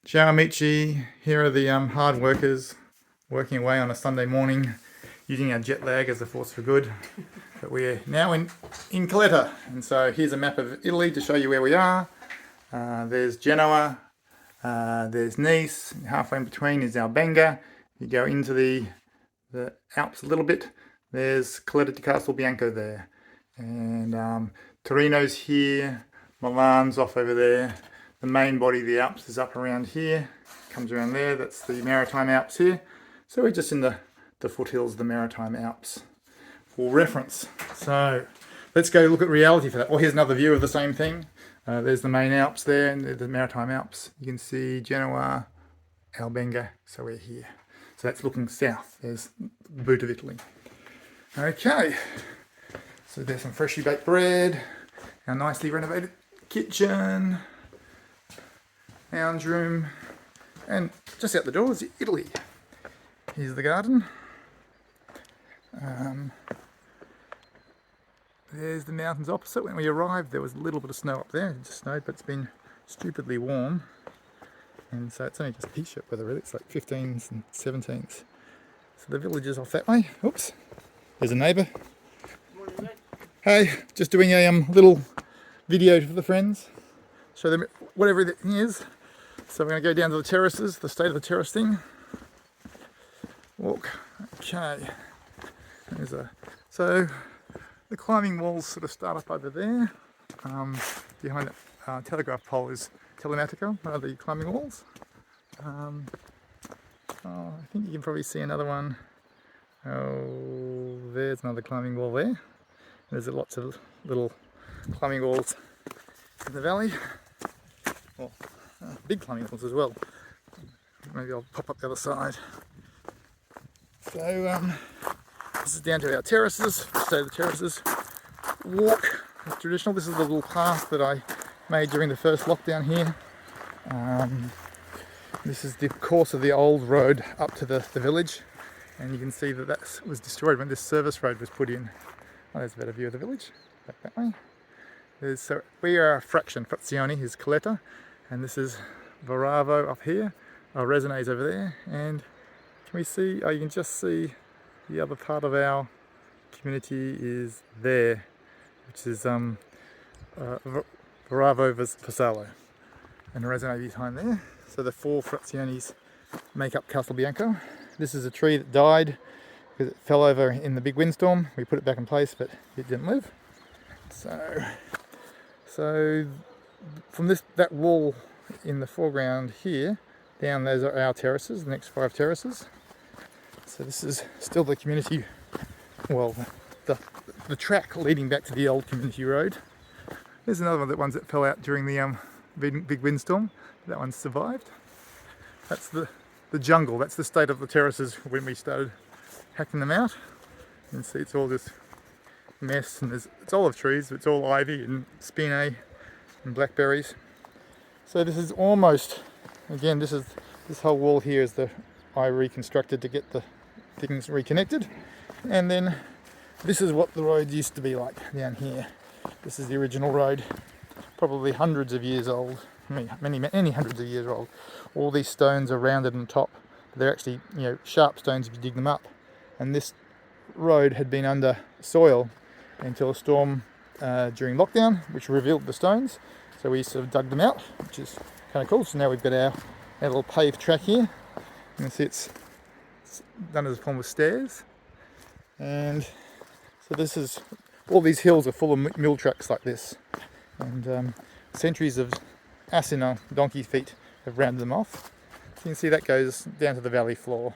Ciao amici, here are the hard workers working away on a Sunday morning using our jet lag as a force for good. But we're now in Colletta, and so here's a map of Italy to show you where we are. There's Genoa, there's Nice, halfway in between is Albenga. You go into the Alps a little bit, there's Colletta di Castel Bianco there. And Torino's here, Milan's off over there. The main body of the Alps is up around here, comes around there, that's the Maritime Alps here. So we're just in the foothills of the Maritime Alps for reference. So let's go look at reality for that. Well, here's another view of the same thing. There's the main Alps there, and the Maritime Alps. You can see Genoa, Albenga, so we're here. So that's looking south, there's the boot of Italy. Okay, so there's some freshly baked bread, our nicely renovated kitchen, lounge room, and just out the door is Italy. Here's the garden. There's the mountains opposite. When we arrived there was a little bit of snow up there. It just snowed, but it's been stupidly warm, and so it's only just t-shirt weather really. It's like 15s and 17s. So the village is off that way. Oops, there's a neighbour. Morning, mate. Hey, just doing a little video for the friends, show them what everything is. So we're going to go down to the terraces, the state of the terrace thing. Walk. Okay. So the climbing walls sort of start up over there. Behind that telegraph pole is Telematico, one of the climbing walls. I think you can probably see another one. Oh, there's another climbing wall there. There's lots of little climbing walls in the valley. Well, big climbing walls as well. Maybe I'll pop up the other side. So this is down to our terraces. So the terraces walk is traditional. This is the little path that I made during the first lockdown here. This is the course of the old road up to the village, and you can see that that was destroyed when this service road was put in. Oh, there's a better view of the village, back that way. So we are a frazione is Colletta, and this is Varavo up here, Resone's over there, and can we see, you can just see the other part of our community is there, which is Varavo Vassallo, and Resone behind there. So the four fraziones make up Castel Bianco. This is a tree that died because it fell over in the big windstorm. We put it back in place, but it didn't live. So from that wall in the foreground here, down those are our terraces, the next 5 terraces. So this is still the community, well, the track leading back to the old community road. There's another one, the ones that fell out during the big windstorm. That one survived. That's the jungle, that's the state of the terraces when we started hacking them out. You can see it's all this mess, and it's olive trees, it's all ivy and spinae and blackberries. So this is almost, again, this whole wall here is I reconstructed to get the things reconnected, and then this is what the road used to be like down here. This is the original road, probably hundreds of years old, many hundreds of years old. All these stones are rounded on top. They're actually, sharp stones if you dig them up. And this road had been under soil until a storm during lockdown, which revealed the stones. So we sort of dug them out, which is kind of cool. So now we've got our little paved track here. You can see it's done as a form of stairs. And so this is, all these hills are full of mule tracks like this. And centuries of asinine donkey feet have rounded them off. So you can see that goes down to the valley floor.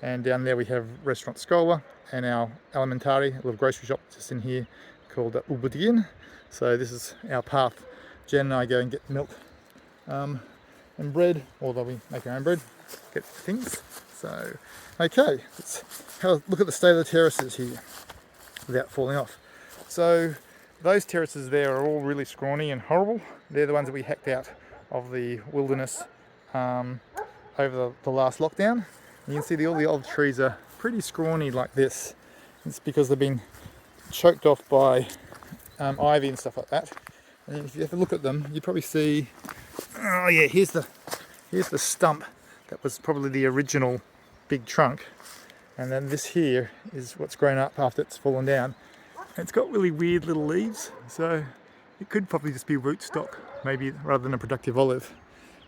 And down there we have Restaurant Scola and our Alimentari, a little grocery shop just in here called Ubudin. So this is our path. Jen and I go and get milk and bread, although we make our own bread, get things. So, okay, let's have a look at the state of the terraces here without falling off. So those terraces there are all really scrawny and horrible. They're the ones that we hacked out of the wilderness over the last lockdown. You can see all the old trees are pretty scrawny like this. It's because they've been choked off by ivy and stuff like that. And if you have a look at them, you probably see, oh yeah, here's here's the stump that was probably the original big trunk, and then this here is what's grown up after it's fallen down. And it's got really weird little leaves, so it could probably just be rootstock, maybe, rather than a productive olive.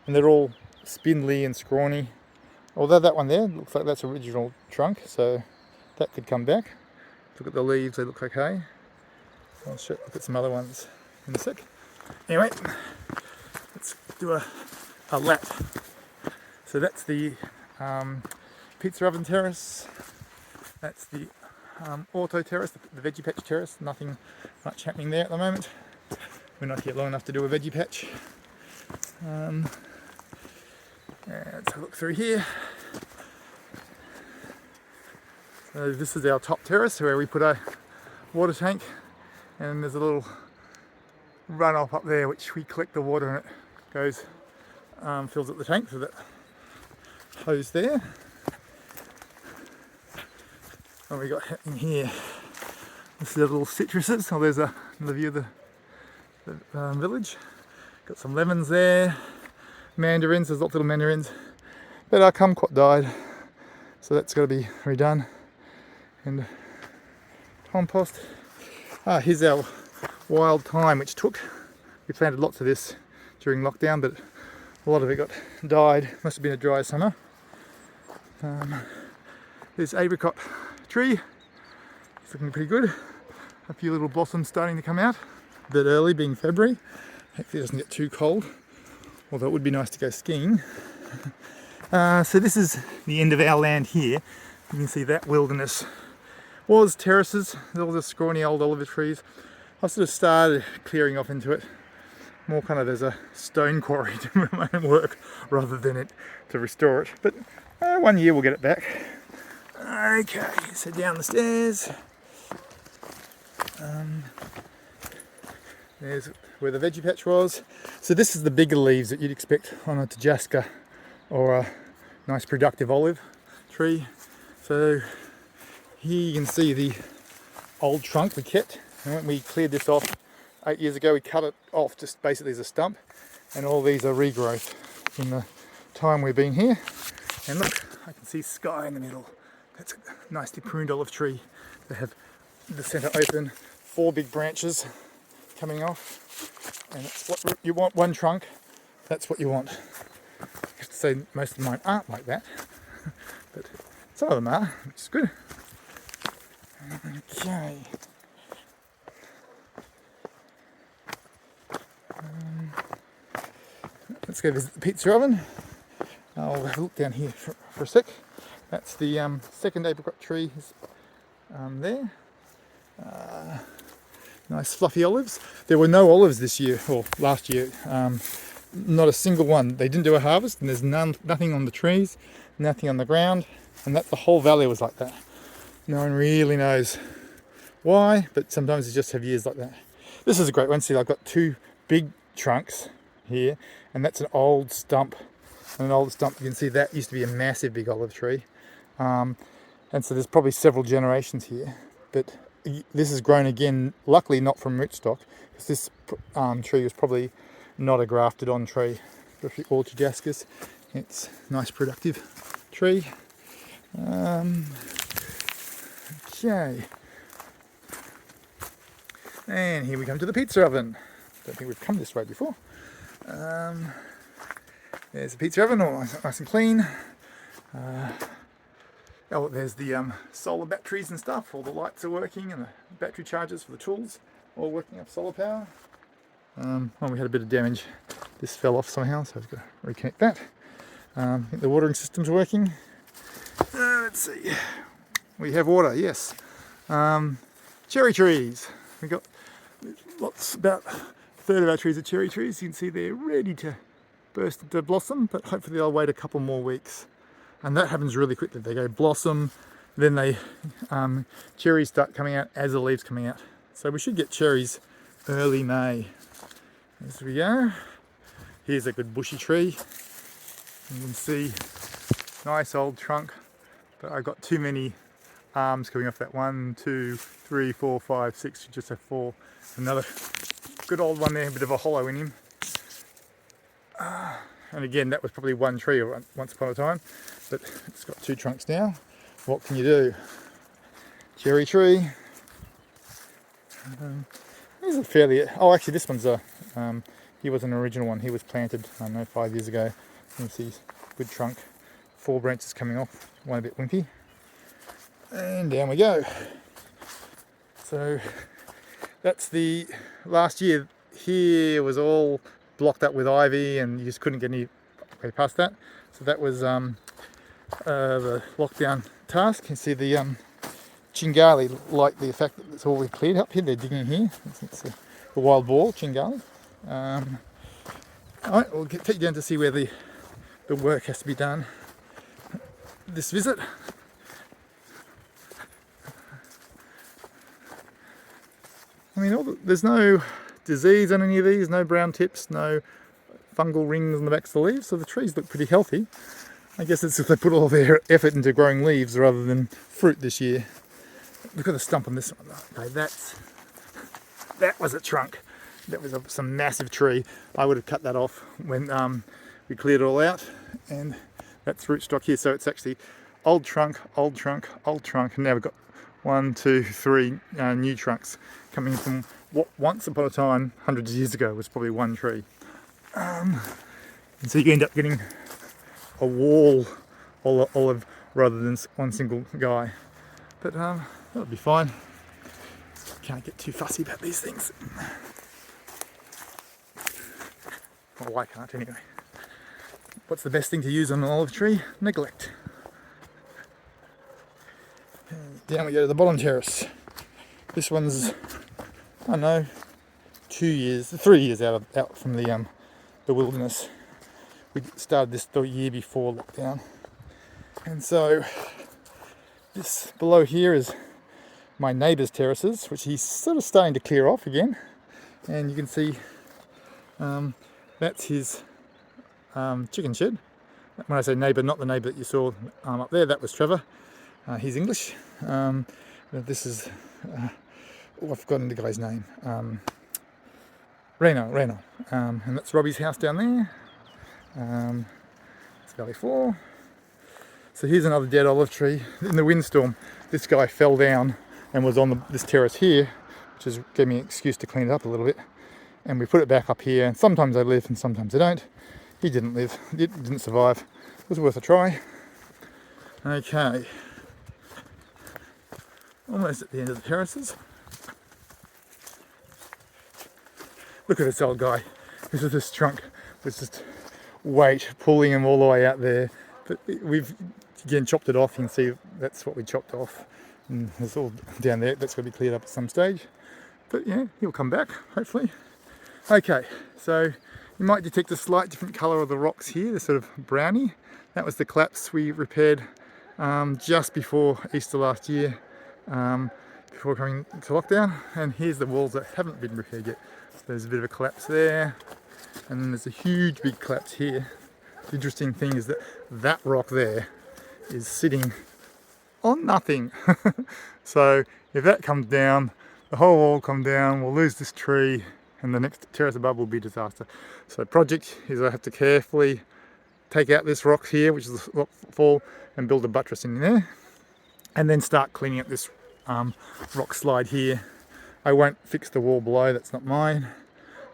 And they're all spindly and scrawny. Although that one there looks like that's original trunk, so that could come back. Look at the leaves, they look okay. I'll look at some other ones in a sec. Anyway, let's do a lap. So that's the pizza oven terrace. That's the auto terrace, the veggie patch terrace. Nothing much happening there at the moment. We're not here long enough to do a veggie patch. Let's have a look through here. So this is our top terrace where we put a water tank, and there's a little runoff up there which we collect the water, and it goes, fills up the tank through that hose there. What we got happening here? This is the little citruses. Oh, there's another view of the village. Got some lemons there, mandarins. There's lots of little mandarins, but our kumquat died, so that's got to be redone and compost. Here's our wild thyme, which we planted lots of this during lockdown, but a lot of it died. Must have been a dry summer. This apricot tree, it's looking pretty good. A few little blossoms starting to come out, a bit early being February. Hopefully it doesn't get too cold, although it would be nice to go skiing. So this is the end of our land here. You can see that wilderness was terraces, all the scrawny old olive trees. I sort of started clearing off into it, more kind of as a stone quarry to do my own work rather than it to restore it. But 1 year we'll get it back. Okay, so down the stairs. There's where the veggie patch was. So this is the bigger leaves that you'd expect on a Tajaska or a nice productive olive tree. So here you can see the old trunk we kept, and when we cleared this off 8 years ago, we cut it off just basically as a stump, and all these are regrowth in the time we've been here. And look, I can see sky in the middle. That's a nicely pruned olive tree. They have the centre open, 4 big branches coming off, and that's what you want. One trunk, that's what you want. I have to say most of mine aren't like that, but some of them are, which is good. Okay. Let's go visit the pizza oven. I'll have a look down here for a sec. That's the second apricot tree there. Nice fluffy olives. There were no olives this year, or last year. Not a single one. They didn't do a harvest, and there's nothing on the trees, nothing on the ground, and the whole valley was like that. No one really knows why, but sometimes you just have years like that. This is a great one. See, I've got 2 big trunks here, and that's an old stump. And an old stump, you can see that used to be a massive big olive tree. And so there's probably several generations here, but this has grown again, luckily not from rootstock, because this tree was probably not a grafted on tree, especially all Tajaskas. It's a nice productive tree. Okay. And here we come to the pizza oven. Don't think we've come this way before. There's the pizza oven, all nice and clean. There's the solar batteries and stuff. All the lights are working, and the battery chargers for the tools all working off solar power. We had a bit of damage. This fell off somehow, so I've got to reconnect that. I think the watering system's working. Let's see. We have water, yes. Cherry trees. We've got about a third of our trees are cherry trees. You can see they're ready to burst into blossom, but hopefully they'll wait a couple more weeks. And that happens really quickly. They go blossom, then they cherries start coming out as the leaves coming out. So we should get cherries early May. As we go. Here's a good bushy tree. You can see nice old trunk, but I've got too many arms coming off that. 1, 2, 3, 4, 5, 6. You just have 4. Another good old one there, a bit of a hollow in him. And again, that was probably one tree once upon a time, but it's got 2 trunks now. What can you do? Cherry tree. These are fairly, oh actually this one's a, he was an original one. He was planted, I don't know, 5 years ago. You can see good trunk, 4 branches coming off, one a bit wimpy. And down we go. So that's the last year. Here was all blocked up with ivy and you just couldn't get any way past that. So that was the lockdown task. You can see the Chingali like the fact that it's all cleared up here. They're digging here. It's a wild boar, Chingali. Alright, we'll take you down to see where the work has to be done this visit. I mean, there's no disease on any of these, no brown tips, no fungal rings on the backs of the leaves, so the trees look pretty healthy. I guess it's if they put all their effort into growing leaves rather than fruit this year. Look at the stump on this one. Okay, that was a trunk. That was some massive tree. I would have cut that off when we cleared it all out, and that's rootstock here. So it's actually old trunk, old trunk, old trunk, and now we've got 1, 2, 3 new trunks coming from what once upon a time, hundreds of years ago, was probably one tree. And so you end up getting a wall olive rather than one single guy. But that'll be fine. Can't get too fussy about these things. Well, I can't anyway. What's the best thing to use on an olive tree? Neglect. Down we go to the bottom terrace. This one's, I don't know, 3 years out from the wilderness. We started this the year before lockdown, and so this below here is my neighbour's terraces, which he's sort of starting to clear off again, and you can see that's his chicken shed. When I say neighbour, not the neighbour that you saw up there, that was Trevor. He's English. This is, I've forgotten the guy's name. Reno. And that's Robbie's house down there. It's Valley 4. So here's another dead olive tree. In the windstorm, this guy fell down and was on this terrace here, which gave me an excuse to clean it up a little bit. And we put it back up here, and sometimes I live and sometimes I don't. He didn't live, didn't survive. It was worth a try. Okay. Almost at the end of the terraces. Look at this old guy. This is this trunk. There's just weight pulling him all the way out there. But we've again chopped it off. You can see that's what we chopped off. And it's all down there. That's going to be cleared up at some stage. But yeah, he'll come back, hopefully. Okay, so you might detect a slight different colour of the rocks here. They're sort of browny. That was the collapse we repaired just before Easter last year. Before coming to lockdown, and here's the walls that haven't been repaired yet. So there's a bit of a collapse there, and then there's a huge big collapse here. The interesting thing is that that rock there is sitting on nothing. So if that comes down, the whole wall comes down, we'll lose this tree, and the next terrace above will be disaster. So the project is I have to carefully take out this rock here, which is the rock fall, and build a buttress in there, and then start cleaning up this rock slide here. I won't fix the wall below, that's not mine.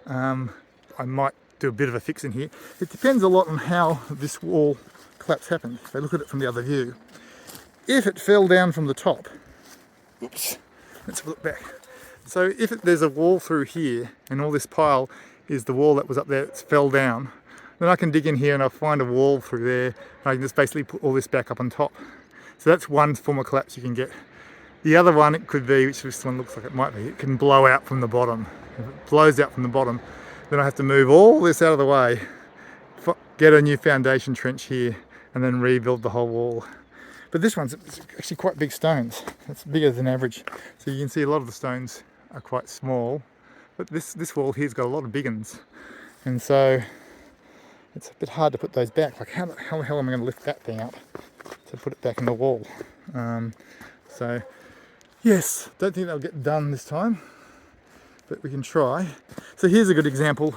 I might do a bit of a fix in here. It depends a lot on how this wall collapse happened. If I look at it from the other view, if it fell down from the top, oops, let's have a look back. So if there's a wall through here and all this pile is the wall that was up there that fell down, then I can dig in here and I'll find a wall through there, and I can just basically put all this back up on top. So that's one form of collapse you can get. The other one it could be, which this one looks like it might be, it can blow out from the bottom. If it blows out from the bottom, then I have to move all this out of the way, get a new foundation trench here, and then rebuild the whole wall. But this one's actually quite big stones. It's bigger than average. So you can see a lot of the stones are quite small, but this wall here's got a lot of big ones. And so it's a bit hard to put those back. Like how the hell am I going to lift that thing up to put it back in the wall? So yes, don't think that'll get done this time, but we can try. So here's a good example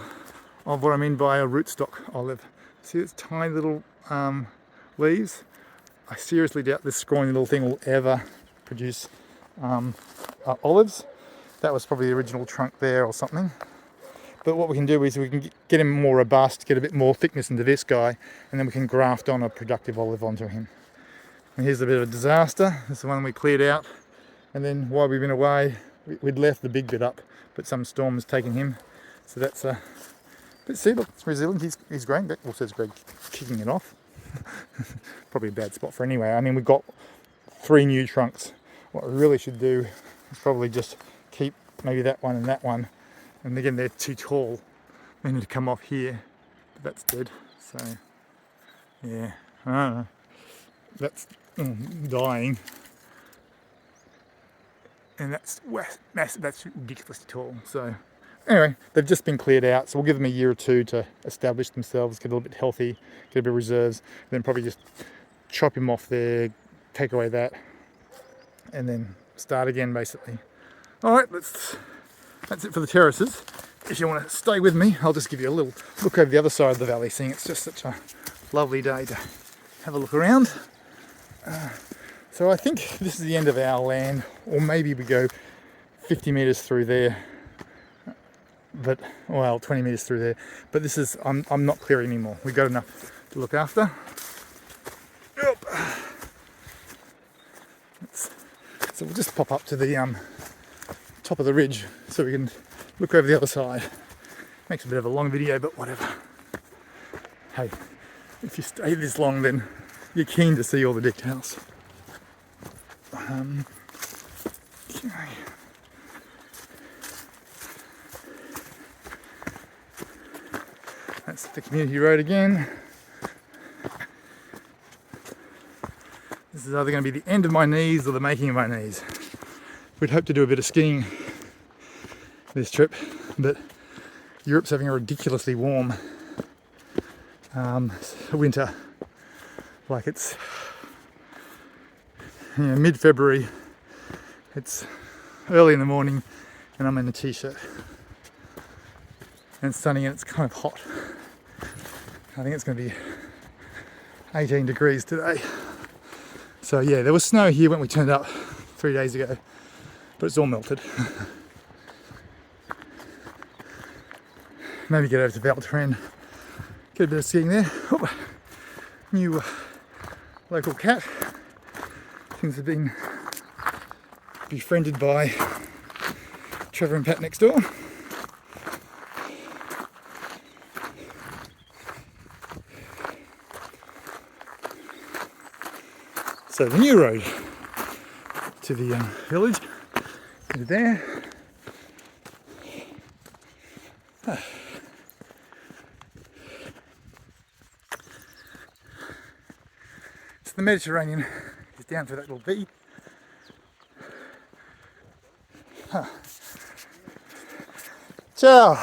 of what I mean by a rootstock olive. See its tiny little leaves? I seriously doubt this scrawny little thing will ever produce olives. That was probably the original trunk there or something. But what we can do is we can get him more robust, get a bit more thickness into this guy, and then we can graft on a productive olive onto him. And here's a bit of a disaster. This is the one we cleared out. And then while we've been away, we'd left the big bit up, but some storm has taken him. So that's but see, look, it's resilient. He's growing. That also says Greg kicking it off. Probably a bad spot for anyway. I mean, we've got 3 new trunks. What we really should do is probably just keep maybe that one and that one. And again, they're too tall. They need to come off here. But that's dead. So, yeah, I don't know. That's dying. And that's massive. That's ridiculously tall. So, anyway, they've just been cleared out. So we'll give them a year or 2 to establish themselves, get a little bit healthy, get a bit of reserves, and then probably just chop him off there, take away that, and then start again, basically. All right, that's it for the terraces. If you want to stay with me, I'll just give you a little look over the other side of the valley, seeing it's just such a lovely day to have a look around. So I think this is the end of our land, or maybe we go 50 metres through there, but, well, 20 metres through there. But this is, I'm not clearing anymore. We've got enough to look after. Yep. So we'll just pop up to the top of the ridge so we can look over the other side. Makes a bit of a long video, but whatever. Hey, if you stay this long, then you're keen to see all the details. Okay. That's the community road again. This is either going to be the end of my knees or the making of my knees. We'd hope to do a bit of skiing this trip, but Europe's having a ridiculously warm winter. Like it's mid-February, it's early in the morning and I'm in a t-shirt. And it's sunny and it's kind of hot. I think it's going to be 18 degrees today. So yeah, there was snow here when we turned up 3 days ago, but it's all melted. Maybe get over to Valtren, get a bit of skiing there. Oh, new local cat. Things have been befriended by Trevor and Pat next door. So the new road to the village is there. So the Mediterranean is down to that little V. Ciao!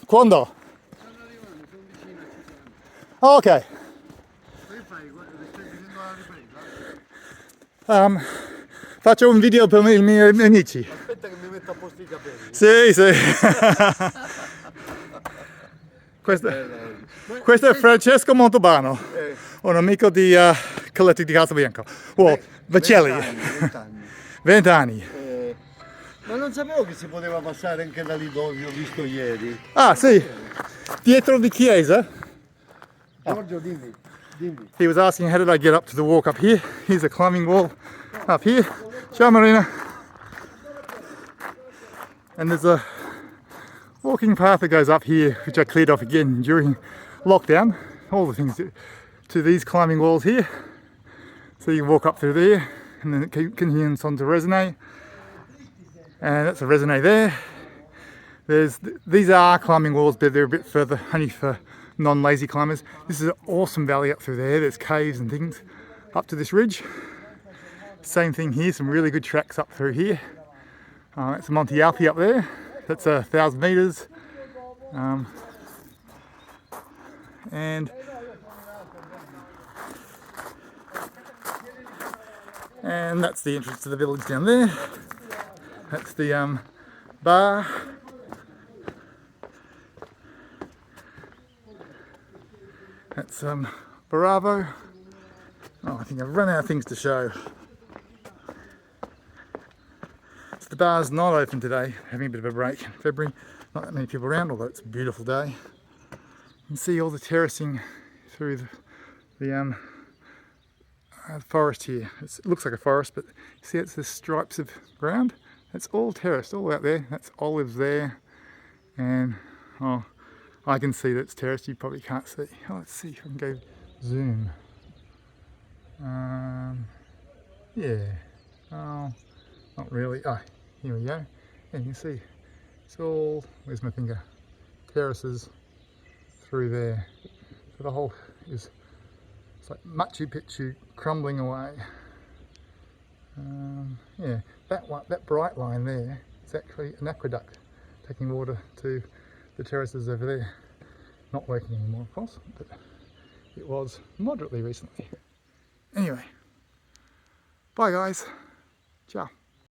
Quando? Oh, ok. Faccio un video per i miei amici. Aspetta che mi metto a posto i capelli. Sì, sì. Questo è Francesco Montalbano, un amico di Colletta di Casabianco. Oh, Vacelli. 20 anni. Ma non sapevo che si poteva passare anche da lì dove vi ho visto ieri. Ah, sì. Dietro di chiesa. Giorgio, dimmi. He was asking how did I get up to the walk up here. Here's a climbing wall up here. Ciao Marina. And there's a walking path that goes up here, which I cleared off again during lockdown. All the things to these climbing walls here. So you can walk up through there, and then it continues on to Resonate. And that's a Resonate there. These are climbing walls, but they're a bit further, only for non-lazy climbers. This is an awesome valley up through there. There's caves and things up to this ridge. Same thing here, some really good tracks up through here. It's Monte Alpi up there. That's 1,000 meters. And that's the entrance to the village down there. That's the bar. That's Bravo. Oh, I think I've run out of things to show. So the bar's not open today, having a bit of a break in February. Not that many people around, although it's a beautiful day. You can see all the terracing through the forest here. It looks like a forest, but you see it's the stripes of ground. That's all terraced, all out there. That's olives there, and oh, I can see that's terraced. You probably can't see. Oh, let's see if I can go zoom. Yeah. Oh, not really. Oh, here we go. And you can see it's all. Where's my finger? Terraces through there. So the whole is. It's like Machu Picchu crumbling away. Yeah, that bright line there is actually an aqueduct taking water to the terraces over there. Not working anymore, of course, but it was moderately recently. Anyway, bye guys. Ciao.